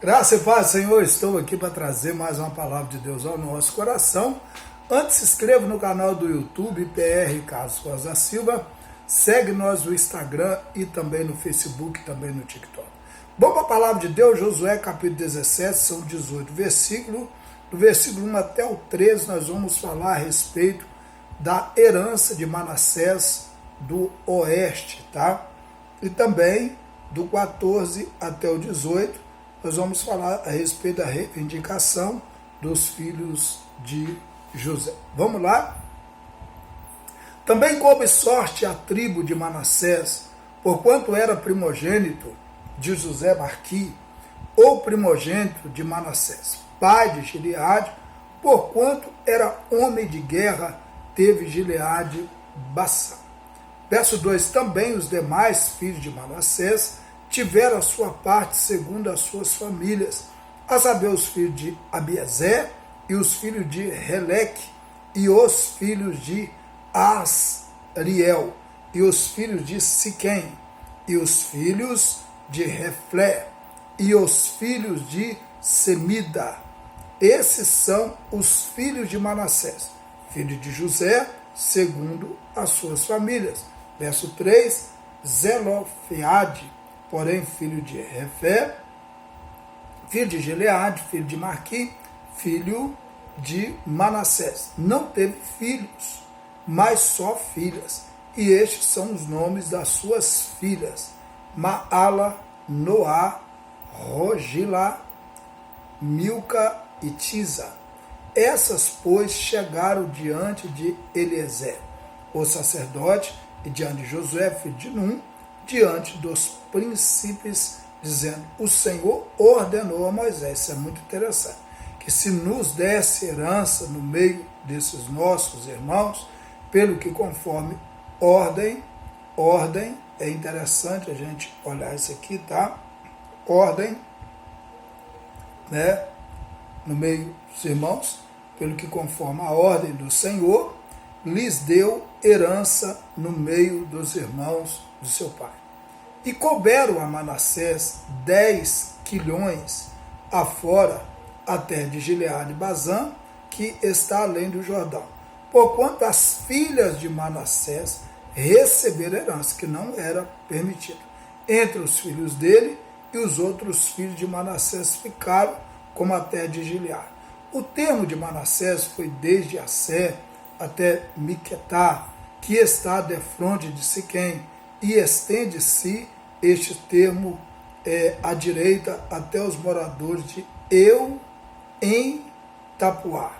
Graça e paz, Senhor, estou aqui para trazer mais uma palavra de Deus ao nosso coração. Antes, se inscreva no canal do YouTube, PR Carlos Costa da Silva. Segue nós no Instagram e também no Facebook, também no TikTok. Vamos para a palavra de Deus, Josué capítulo 17, são 18 versículos. Do versículo 1 até o 13, nós vamos falar a respeito da herança de Manassés do oeste, tá? E também do 14 até o 18, nós vamos falar a respeito da reivindicação dos filhos de José. Vamos lá? Também coube sorte a tribo de Manassés, porquanto era primogênito de José Marqui, ou primogênito de Manassés, pai de Gileade, porquanto era homem de guerra, teve Gileade Bassã. Verso 2, também os demais filhos de Manassés tiveram a sua parte segundo as suas famílias, a saber, os filhos de Abiezer e os filhos de Heleque e os filhos de Asriel e os filhos de Siquém e os filhos de Reflé e os filhos de Semida. Esses são os filhos de Manassés, filho de José, segundo as suas famílias. Verso 3, Zelofeade, porém filho de Refé, filho de Gileade, filho de Marqui, filho de Manassés. Não teve filhos, mas só filhas. E estes são os nomes das suas filhas: Maala, Noá, Rogila, Milca e Tisa. Essas, pois, chegaram diante de Eliezer, o sacerdote, e diante de Josué, filho de Num, diante dos príncipes, dizendo: o Senhor ordenou a Moisés. Isso é muito interessante, que se nos desse herança no meio desses nossos irmãos, pelo que conforme ordem, é interessante a gente olhar isso aqui, tá? Ordem, né? No meio dos irmãos, pelo que conforme a ordem do Senhor, lhes deu herança no meio dos irmãos do seu pai. E couberam a Manassés 10 quilhões afora a terra de Gileade e Bazã, que está além do Jordão. Porquanto as filhas de Manassés receberam herança, que não era permitido. Entre os filhos dele e os outros filhos de Manassés ficaram como a terra de Gileade. O termo de Manassés foi desde Assé até Miquetá, que está defronte de Siquém, e estende-se este termo à direita até os moradores de Eu em Tapuá.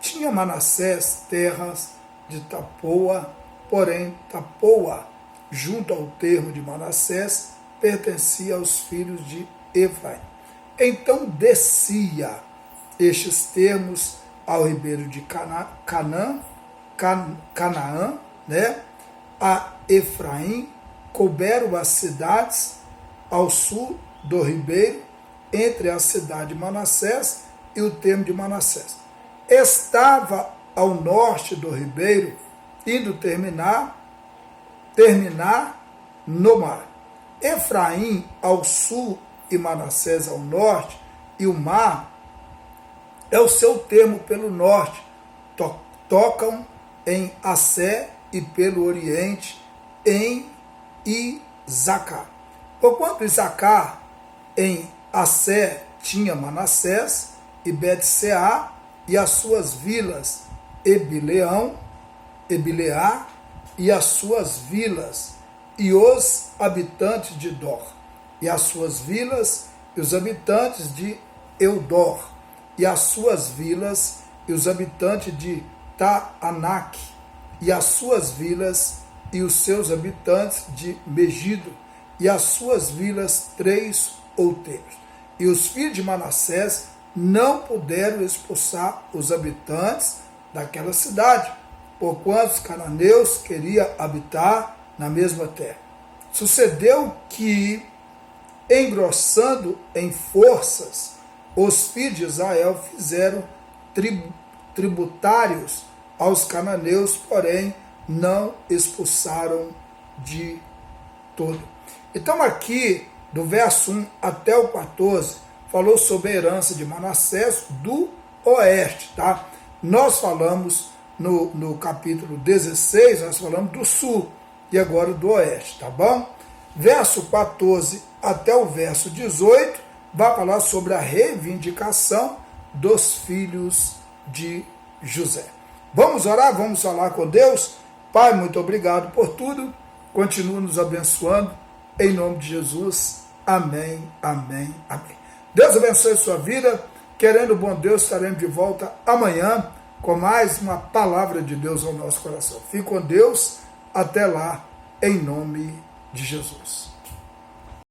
Tinha Manassés terras de Tapoa, porém Tapoa, junto ao termo de Manassés, pertencia aos filhos de Efraim. Então descia estes termos ao ribeiro de Canaã, né? A Efraim, couberam as cidades ao sul do ribeiro, entre a cidade de Manassés e o termo de Manassés. Estava ao norte do ribeiro, indo terminar no mar. Efraim ao sul e Manassés ao norte, e o mar é o seu termo pelo norte, tocam em Assé, e pelo oriente em Isacar. Porquanto Isacar em Assé tinha Manassés e Bet-seá e as suas vilas, Ebileá e as suas vilas, e os habitantes de Dor, e as suas vilas, e os habitantes de Eudor, e as suas vilas, e os habitantes de Taanac, e as suas vilas, e os seus habitantes de Megido, e as suas vilas 3 outeiros. E os filhos de Manassés não puderam expulsar os habitantes daquela cidade, porquanto os cananeus queriam habitar na mesma terra. Sucedeu que, engrossando em forças, os filhos de Israel fizeram tributários aos cananeus, porém não expulsaram de todo. Então aqui, do verso 1 até o 14, falou sobre a herança de Manassés do oeste, tá? Nós falamos no capítulo 16, nós falamos do sul e agora do oeste, tá bom? Verso 14 até o verso 18 vai falar sobre a reivindicação dos filhos de José. Vamos orar, vamos falar com Deus. Pai, muito obrigado por tudo, continua nos abençoando, em nome de Jesus, amém, amém, amém. Deus abençoe a sua vida, querendo o bom Deus, estaremos de volta amanhã, com mais uma palavra de Deus ao nosso coração. Fique com Deus, até lá, em nome de Jesus.